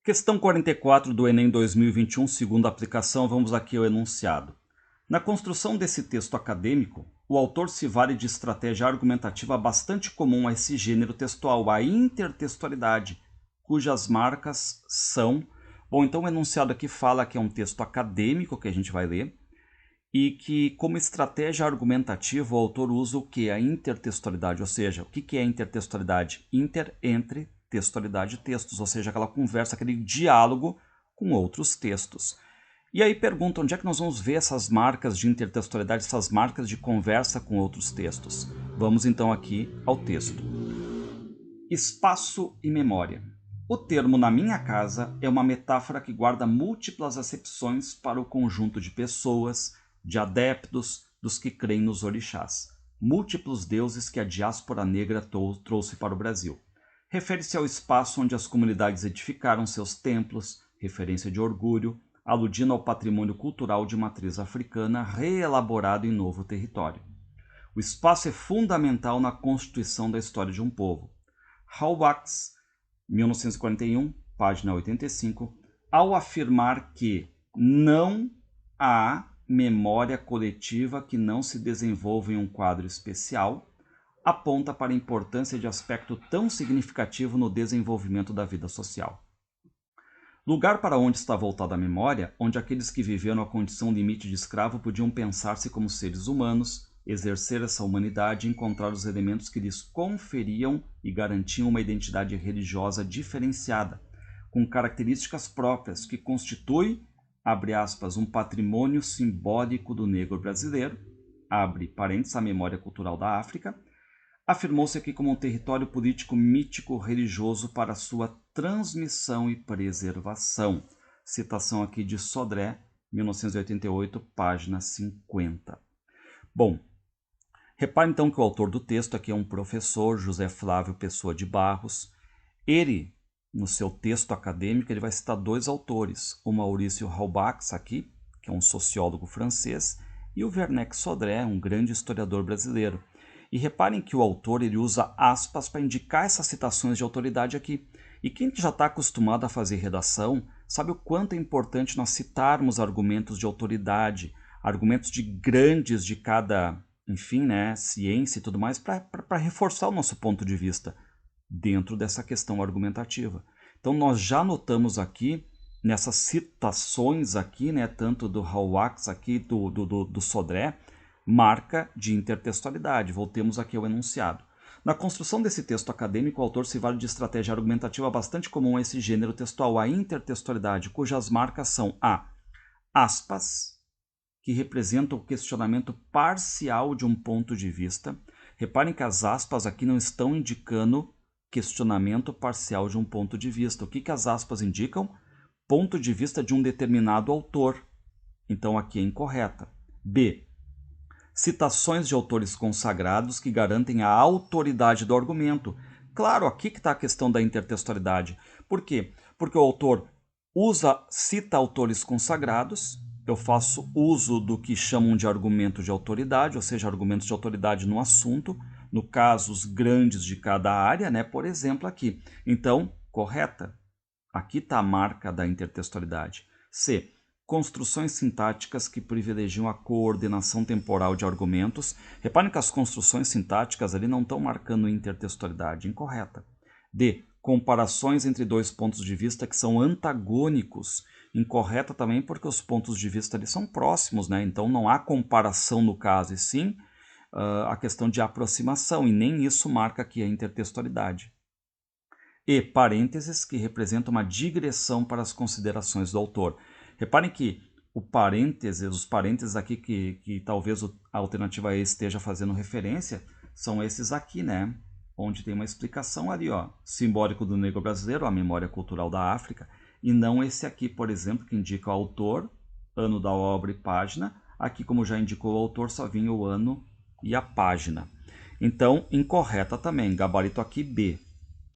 Questão 44 do Enem 2021, segunda aplicação, vamos aqui ao enunciado. Na construção desse texto acadêmico, o autor se vale de estratégia argumentativa bastante comum a esse gênero textual, a intertextualidade, cujas marcas são... Bom, então o enunciado aqui fala que é um texto acadêmico que a gente vai ler, e que como estratégia argumentativa o autor usa o que? A intertextualidade, ou seja, o que é intertextualidade? Inter, entre, textualidade, textos, ou seja, aquela conversa, aquele diálogo com outros textos. E aí pergunta onde é que nós vamos ver essas marcas de intertextualidade, essas marcas de conversa com outros textos. Vamos então aqui ao texto. Espaço e memória. O termo na minha casa é uma metáfora que guarda múltiplas acepções para o conjunto de pessoas, de adeptos, dos que creem nos orixás, múltiplos deuses que a diáspora negra trouxe para o Brasil. Refere-se ao espaço onde as comunidades edificaram seus templos, referência de orgulho, aludindo ao patrimônio cultural de matriz africana reelaborado em novo território. O espaço é fundamental na constituição da história de um povo. Halbach, 1941, página 85, ao afirmar que não há memória coletiva que não se desenvolva em um quadro especial, aponta para a importância de aspecto tão significativo no desenvolvimento da vida social. Lugar para onde está voltada a memória, onde aqueles que viveram a condição limite de escravo podiam pensar-se como seres humanos, exercer essa humanidade e encontrar os elementos que lhes conferiam e garantiam uma identidade religiosa diferenciada, com características próprias que constitui, abre aspas, um patrimônio simbólico do negro brasileiro, abre parênteses, a memória cultural da África, afirmou-se aqui como um território político mítico religioso para sua transmissão e preservação. Citação aqui de Sodré, 1988, página 50. Bom, repare então que o autor do texto aqui é um professor, José Flávio Pessoa de Barros. Ele, no seu texto acadêmico, ele vai citar dois autores, o Maurício Halbach, aqui, que é um sociólogo francês, e o Werneck Sodré, um grande historiador brasileiro. E reparem que o autor ele usa aspas para indicar essas citações de autoridade aqui. E quem já está acostumado a fazer redação sabe o quanto é importante nós citarmos argumentos de autoridade, argumentos de grandes de cada, enfim, né, ciência e tudo mais, para reforçar o nosso ponto de vista dentro dessa questão argumentativa. Então nós já notamos aqui, nessas citações aqui, né, tanto do Halbach aqui, do Sodré, marca de intertextualidade. Voltemos aqui ao enunciado. Na construção desse texto acadêmico, o autor se vale de estratégia argumentativa bastante comum a esse gênero textual, a intertextualidade, cujas marcas são a aspas, que representam o questionamento parcial de um ponto de vista. Reparem que as aspas aqui não estão indicando questionamento parcial de um ponto de vista. O que as aspas indicam? Ponto de vista de um determinado autor. Então aqui é incorreta. B. Citações de autores consagrados que garantem a autoridade do argumento. Claro, aqui que está a questão da intertextualidade. Por quê? Porque o autor cita autores consagrados, eu faço uso do que chamam de argumento de autoridade, ou seja, argumentos de autoridade no assunto, no caso, os grandes de cada área, né? Por exemplo, aqui. Então, correta. Aqui está a marca da intertextualidade. C. Construções sintáticas que privilegiam a coordenação temporal de argumentos. Reparem que as construções sintáticas ali não estão marcando intertextualidade. Incorreta. D. Comparações entre dois pontos de vista que são antagônicos. Incorreta também porque os pontos de vista ali são próximos, né? Então não há comparação no caso, e sim a questão de aproximação, e nem isso marca aqui a intertextualidade. E parênteses que representam uma digressão para as considerações do autor. Reparem que os parênteses aqui que talvez a alternativa E esteja fazendo referência, são esses aqui, né? Onde tem uma explicação ali, ó, simbólico do negro brasileiro, a memória cultural da África, e não esse aqui, por exemplo, que indica o autor, ano da obra e página. Aqui, como já indicou o autor, só vinha o ano e a página. Então, incorreta também, gabarito aqui B.